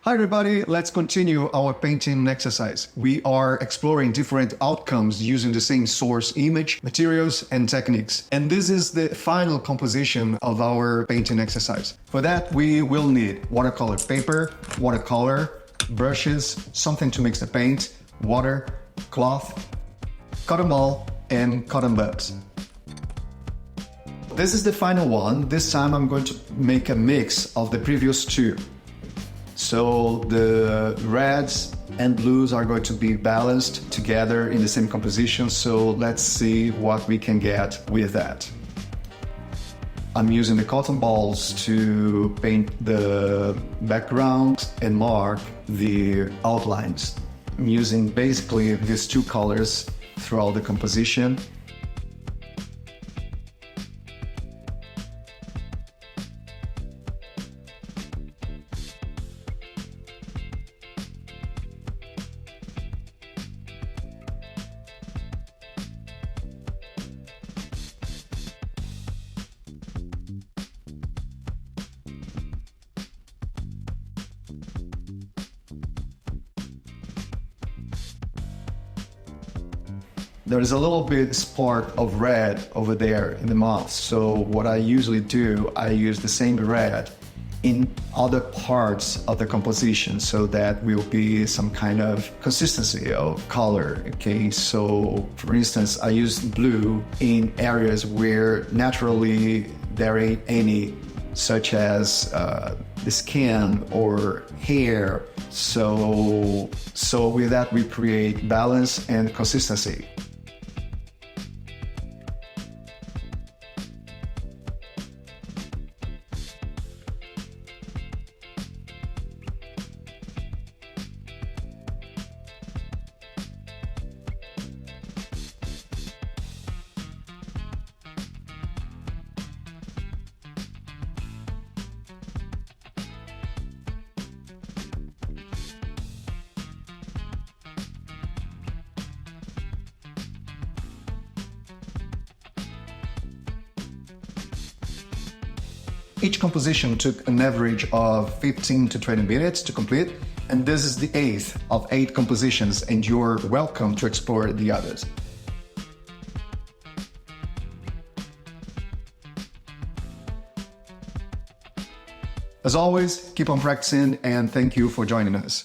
Hi everybody, let's continue our painting exercise. We are exploring different outcomes using the same source image, materials, and techniques. And this is the final composition of our painting exercise. For that, we will need watercolor paper, watercolor, brushes, something to mix the paint, water, cloth, cotton ball, and cotton buds. This is the final one. This time I'm going to make a mix of the previous two. So the reds and blues are going to be balanced together in the same composition. So let's see what we can get with that. I'm using the cotton balls to paint the background and mark the outlines. I'm using basically these two colors throughout the composition. There is a little bit spark of red over there in the mouth. So what I usually do, I use the same red in other parts of the composition so that will be some kind of consistency of color. Okay, so for instance, I use blue in areas where naturally there ain't any, such as the skin or hair. So with that we create balance and consistency. Each composition took an average of 15 to 20 minutes to complete, and this is the 8th of 8 compositions, and you're welcome to explore the others. As always, keep on practicing, and thank you for joining us.